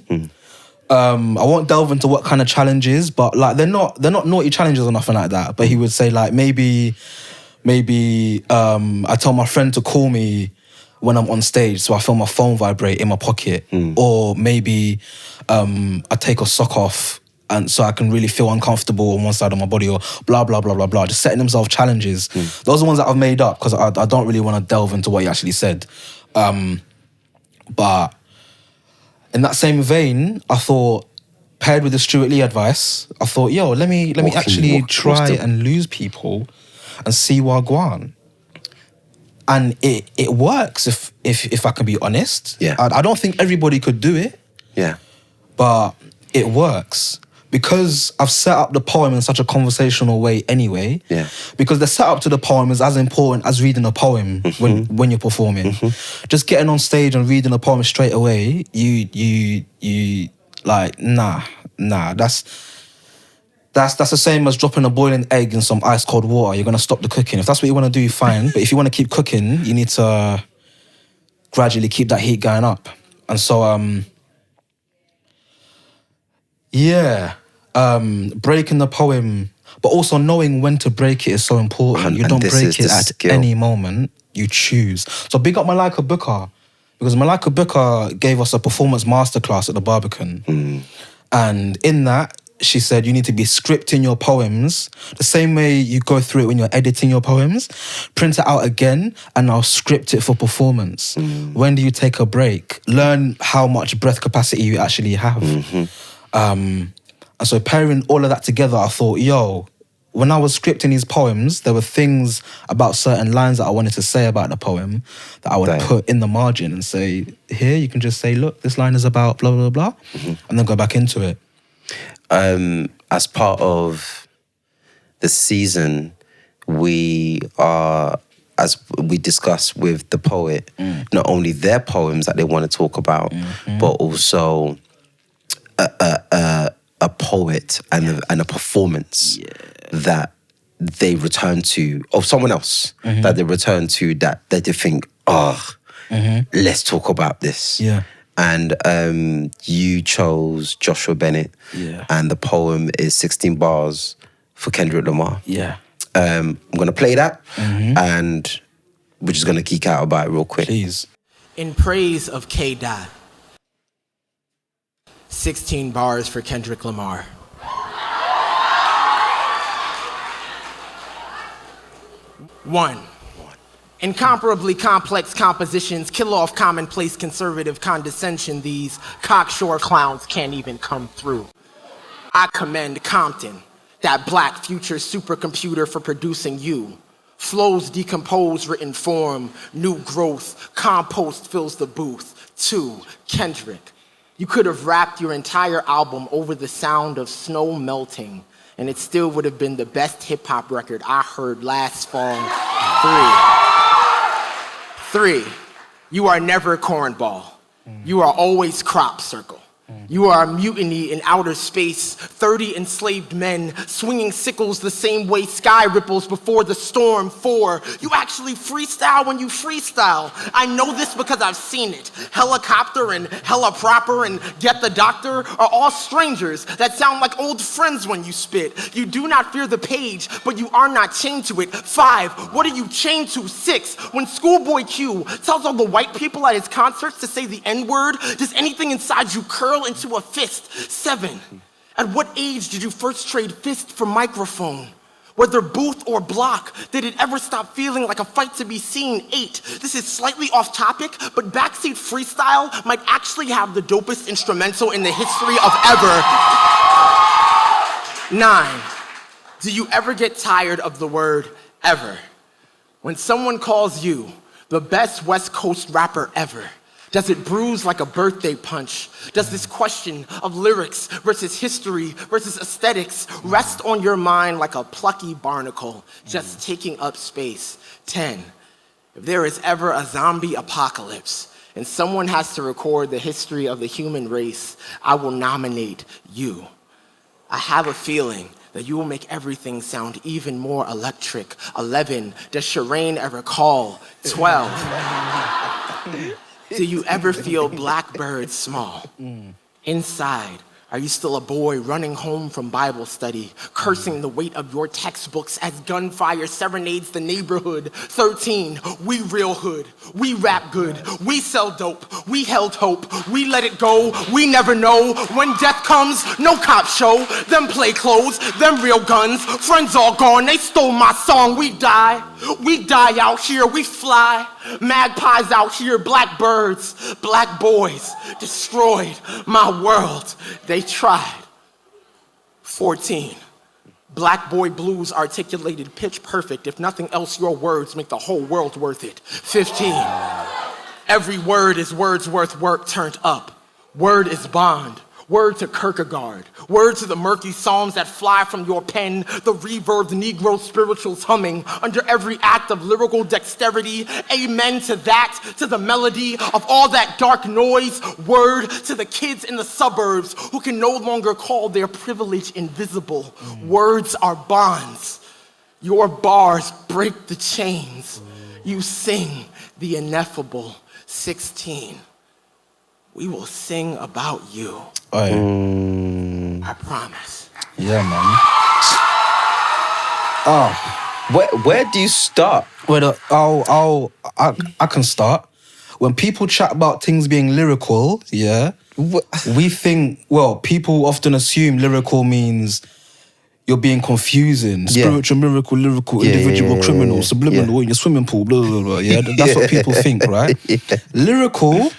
I won't delve into what kind of challenges, but like they're not naughty challenges or nothing like that. But he would say like maybe I tell my friend to call me when I'm on stage, so I feel my phone vibrate in my pocket, or maybe I take a sock off and so I can really feel uncomfortable on one side of my body, or blah blah blah blah blah. Just setting themselves challenges. Those are the ones that I've made up because I don't really want to delve into what he actually said. But in that same vein, I thought, paired with the Stuart Lee advice, I thought, let me actually try and lose people and see what I go on. And it works if I can be honest. I don't think everybody could do it. But it works. Because I've set up the poem in such a conversational way anyway. Because the setup to the poem is as important as reading a poem when you're performing. Just getting on stage and reading a poem straight away, you like, nah. That's the same as dropping a boiling egg in some ice cold water. You're gonna stop the cooking. If that's what you want to do, fine. But if you want to keep cooking, you need to gradually keep that heat going up. And so breaking the poem, but also knowing when to break it is so important. You don't break it at any moment, you choose. So big up Malika Booker, because Malika Booker gave us a performance masterclass at the Barbican. And in that, she said you need to be scripting your poems the same way you go through it when you're editing your poems. Print it out again and I'll script it for performance. When do you take a break? Learn how much breath capacity you actually have. And so pairing all of that together, I thought, yo, when I was scripting these poems, there were things about certain lines that I wanted to say about the poem that I would put in the margin and say, here, you can just say, look, this line is about blah, blah, blah, and then go back into it. As part of the season, we are, as we discuss with the poet, not only their poems that they want to talk about, but also a poet and a performance that they return to, of someone else that they return to, that they think, let's talk about this. Yeah. And you chose Joshua Bennett, and the poem is 16 bars for Kendrick Lamar. Yeah. I'm going to play that, and we're just going to geek out about it real quick. Please. In praise of K. Dot, 16 bars for Kendrick Lamar. One. Incomparably complex compositions kill off commonplace conservative condescension. These cocksure clowns can't even come through. I commend Compton, that black future supercomputer, for producing you. Flows decompose written form, new growth, compost fills the booth. 2, Kendrick. You could have rapped your entire album over the sound of snow melting, and it still would have been the best hip-hop record I heard last fall. 3, you are never cornball. You are always crop circle. You are a mutiny in outer space, 30 enslaved men swinging sickles the same way sky ripples before the storm. 4, you actually freestyle when you freestyle. I know this because I've seen it. Helicopter and hella proper and get the doctor are all strangers that sound like old friends when you spit. You do not fear the page, but you are not chained to it. 5, what are you chained to? 6, when Schoolboy Q tells all the white people at his concerts to say the N-word, does anything inside you curl into a fist? 7, at what age did you first trade fist for microphone? Whether booth or block, did it ever stop feeling like a fight to be seen? 8, this is slightly off topic, but backseat freestyle might actually have the dopest instrumental in the history of ever. 9, do you ever get tired of the word ever? When someone calls you the best West Coast rapper ever, does it bruise like a birthday punch? Does this question of lyrics versus history versus aesthetics rest on your mind like a plucky barnacle just taking up space? 10, if there is ever a zombie apocalypse and someone has to record the history of the human race, I will nominate you. I have a feeling that you will make everything sound even more electric. 11, does Shireen ever call? 12, do you ever feel blackbirds small? Inside, are you still a boy running home from Bible study, cursing the weight of your textbooks as gunfire serenades the neighborhood? 13, we real hood, we rap good, we sell dope, we held hope, we let it go, we never know. When death comes, no cop show, them play clothes, them real guns, friends all gone, they stole my song. We die out here, we fly, magpies out here, black birds, black boys, destroyed my world. They tried. 14, Black Boy Blues articulated pitch perfect. If nothing else, your words make the whole world worth it. 15, every word is Wordsworth work turned up. Word is bond. Word to Kierkegaard, word to the murky psalms that fly from your pen, the reverbed Negro spirituals humming under every act of lyrical dexterity. Amen to that, to the melody of all that dark noise. Word to the kids in the suburbs who can no longer call their privilege invisible. Words are bonds. Your bars break the chains. You sing the ineffable. 16, we will sing about you. I promise. Yeah, man. Where do you start? I can start. When people chat about things being lyrical, yeah, we think, well, people often assume lyrical means you're being confusing. Spiritual, miracle, lyrical, individual, criminal, subliminal, in your swimming pool, blah, blah, blah. Yeah, that's what people think, right? Lyrical,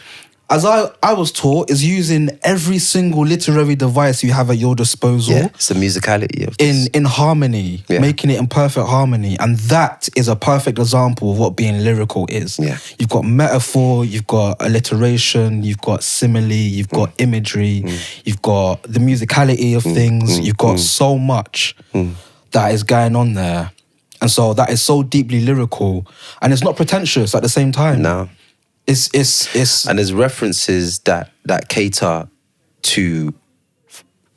as I was taught, is using every single literary device you have at your disposal. Yeah, it's the musicality of this. In harmony, making it in perfect harmony. And that is a perfect example of what being lyrical is. Yeah. You've got metaphor, you've got alliteration, you've got simile, you've got imagery, you've got the musicality of things, you've got so much that is going on there. And so that is so deeply lyrical. And it's not pretentious at the same time. No. It's and there's references that cater to,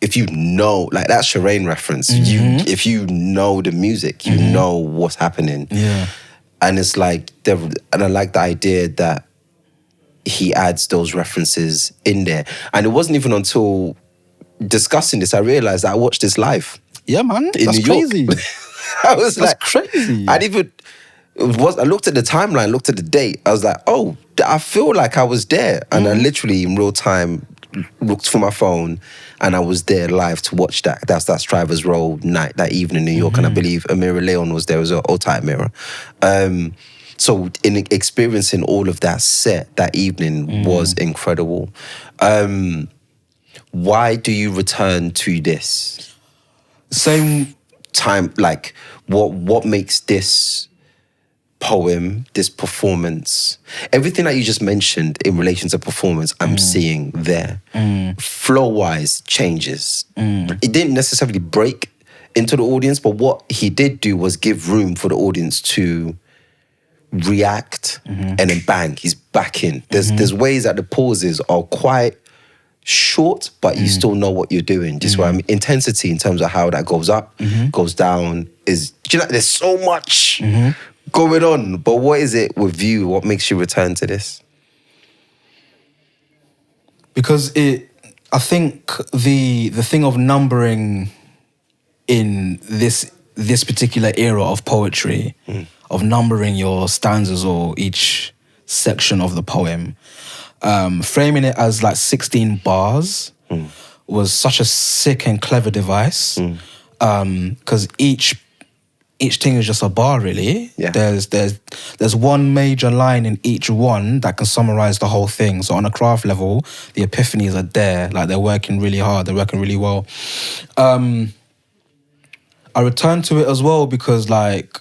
if you know, like that Shireen reference, if you know the music, you know what's happening. Yeah. And it's like, and I like the idea that he adds those references in there. And it wasn't even until discussing this, I realized that I watched this live. Yeah, man. In That's New York. crazy. That's crazy. I looked at the timeline, looked at the date. I was like, oh, I feel like I was there. And I literally, in real time, looked for my phone and I was there live to watch that. That's Strivers Row night, that evening in New York. And I believe Amira Leon was there as well, old time Amira. So in experiencing all of that set that evening was incredible. Why do you return to this? Same time, like what makes this poem, this performance, everything that you just mentioned in relation to performance, I'm seeing there. Flow-wise changes. It didn't necessarily break into the audience, but what he did do was give room for the audience to react and then bang, he's back in. There's ways that the pauses are quite short, but you still know what you're doing. Just where intensity in terms of how that goes up, goes down, is, do you know, there's so much going on. But what is it with you? What makes you return to this? Because I think the thing of numbering in this particular era of poetry, of numbering your stanzas or each section of the poem, framing it as like 16 bars was such a sick and clever device. Because each thing is just a bar, really. Yeah. There's one major line in each one that can summarize the whole thing. So on a craft level, the epiphanies are there. Like, they're working really hard. They're working really well. I returned to it as well because, like,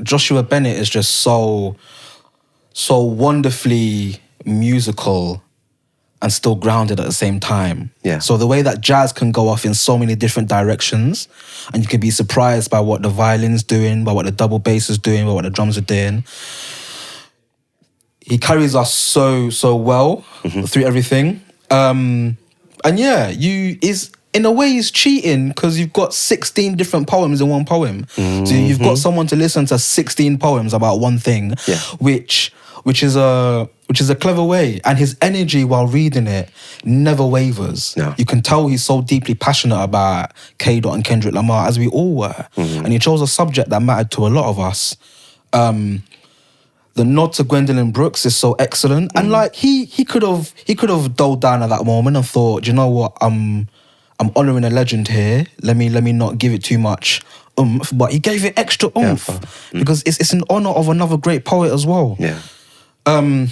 Joshua Bennett is just so wonderfully musical and still grounded at the same time. Yeah. So the way that jazz can go off in so many different directions, and you can be surprised by what the violin's doing, by what the double bass is doing, by what the drums are doing. He carries us so well through everything. And yeah, in a way he's cheating because you've got 16 different poems in one poem. So you've got someone to listen to 16 poems about one thing, which is a clever way. And his energy while reading it never wavers. No. You can tell he's so deeply passionate about K. Dot and Kendrick Lamar, as we all were. And he chose a subject that mattered to a lot of us. The nod to Gwendolyn Brooks is so excellent. And like he could have doled down at that moment and thought, do you know what, I'm honouring a legend here. Let me not give it too much oomph. But he gave it extra oomph because it's in honour of another great poet as well. Yeah. And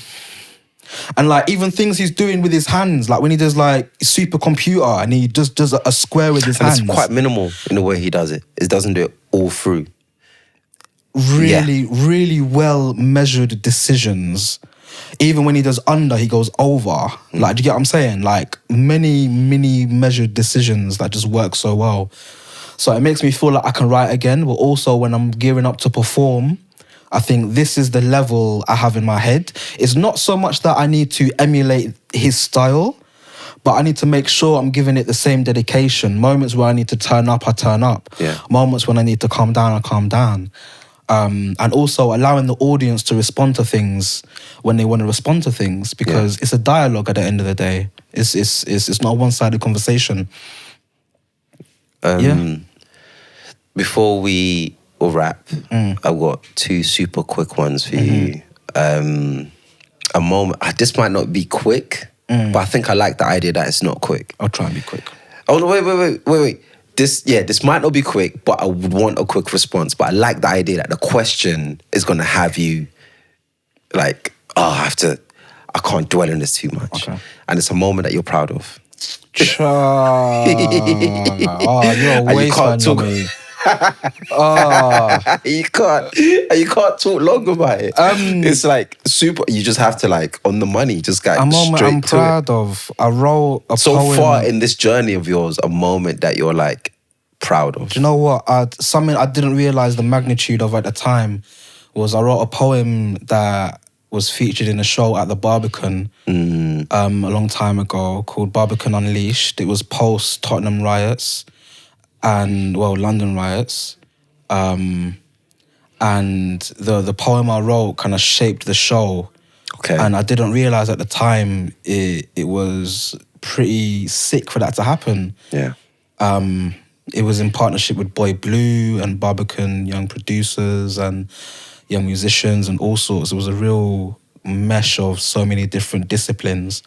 like even things he's doing with his hands, like when he does like supercomputer and he just does a square with his hands. It's quite minimal in the way he does it. It doesn't do it all through. Really well measured decisions. Even when he does under, he goes over. Like, do you get what I'm saying? Like many measured decisions that just work so well. So it makes me feel like I can write again, but also when I'm gearing up to perform, I think this is the level I have in my head. It's not so much that I need to emulate his style, but I need to make sure I'm giving it the same dedication. Moments where I need to turn up, I turn up. Yeah. Moments when I need to calm down, I calm down. And also allowing the audience to respond to things when they want to respond to things, because it's a dialogue at the end of the day. It's not a one-sided conversation. Before we wrap, I've got two super quick ones for you. A moment, this might not be quick, But I think I like the idea that it's not quick. I'll try and be quick. Oh, no, wait. This might not be quick, but I would want a quick response. But I like the idea that the question is going to have you like, I can't dwell on this too much. Okay. And it's a moment that you're proud of. Oh, you're a waste man, Yomi. You can't talk long about it. It's like super. You just have to like on the money. Just get straight I'm proud of. I wrote a so poem. far in this journey of yours, a moment that you're like proud of. Do you know what? Something I didn't realize the magnitude of at the time was I wrote a poem that was featured in a show at the Barbican a long time ago called Barbican Unleashed. It was post Tottenham riots and London riots. And the poem I wrote kind of shaped the show. Okay. And I didn't realize at the time it was pretty sick for that to happen. Yeah. It was in partnership with Boy Blue and Barbican young producers and young musicians and all sorts. It was a real mesh of so many different disciplines.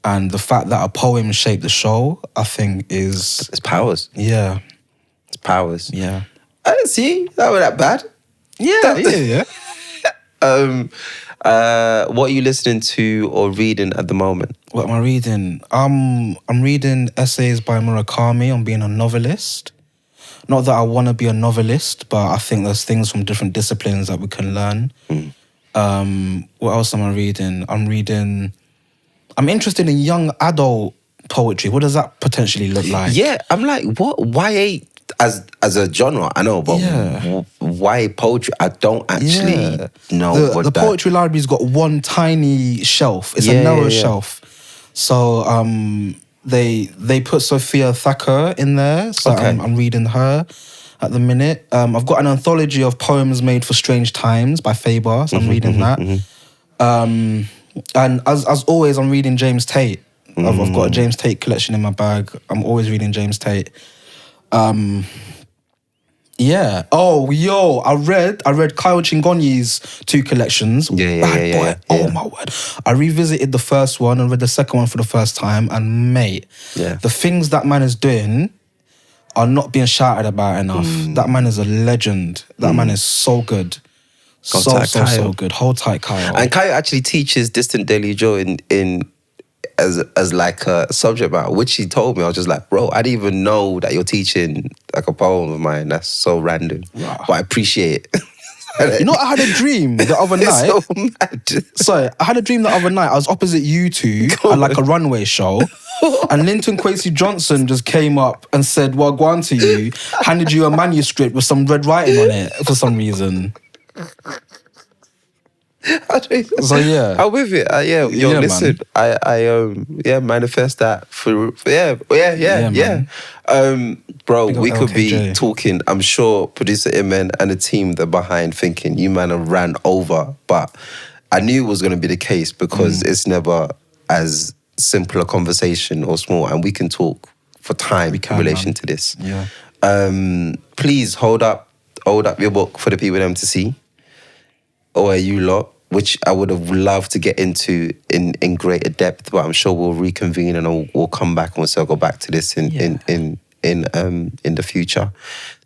And the fact that a poem shaped the show, I think is... It's powers. Yeah. It's powers. Yeah. I didn't see that was that bad. Yeah. What are you listening to or reading at the moment? What am I reading? I'm reading essays by Murakami on being a novelist. Not that I want to be a novelist, but I think there's things from different disciplines that we can learn. What else am I reading? I'm interested in young adult poetry. What does that potentially look like? Yeah, I'm like, what? YA as a genre, I know, but YA poetry, I don't actually know what the poetry library's got one tiny shelf. It's a narrow shelf. So they put Sophia Thacker in there. So I'm reading her at the minute. I've got an anthology of poems made for strange times by Faber. So I'm reading that. And as always, I'm reading James Tate. I've got a James Tate collection in my bag. I'm always reading James Tate. Yeah. Oh, yo, I read Kyle Chingonyi's 2 collections. Bad boy. Oh my word. I revisited the first one and read the second one for the first time, and mate, the things that man is doing are not being shouted about enough. That man is a legend. That man is so good. So good. Hold tight, Kyle. And Kyle actually teaches Distant Daily Joe in as like a subject matter, which he told me. I was just like, bro, I didn't even know that you're teaching like a poem of mine. That's so random. Wow. But I appreciate it. You know, I had a dream the other night. So mad. Sorry, I had a dream the other night. I was opposite you two at like a runway show. And Linton Kwesi Johnson just came up and said, well, go on to you, handed you a manuscript with some red writing on it for some reason. So yeah, I'm with it. Listen, man. I manifest that for bro, we could be talking. I'm sure producer Imen and the team that behind thinking you man have ran over, but I knew it was going to be the case because it's never as simple a conversation or small, and we can talk for time in relation to this. Yeah. Please hold up your book for the people them to see. Or you lot, which I would have loved to get into in greater depth, but I'm sure we'll reconvene and we'll come back and we'll circle back to this in the future.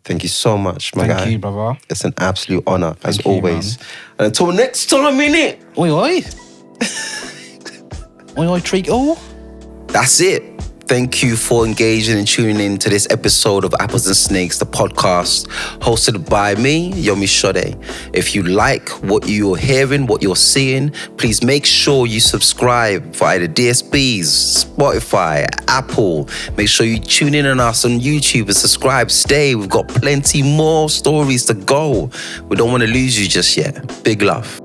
Thank you so much, my guy. Thank you, brother. It's an absolute honor as always. And until next time, innit? Oi, treacle. That's it. Thank you for engaging and tuning in to this episode of Apples and Snakes, the podcast hosted by me, Yomi Shode. If you like what you're hearing, what you're seeing, please make sure you subscribe via the DSPs, Spotify, Apple. Make sure you tune in on us on YouTube and subscribe. Stay. We've got plenty more stories to go. We don't want to lose you just yet. Big love.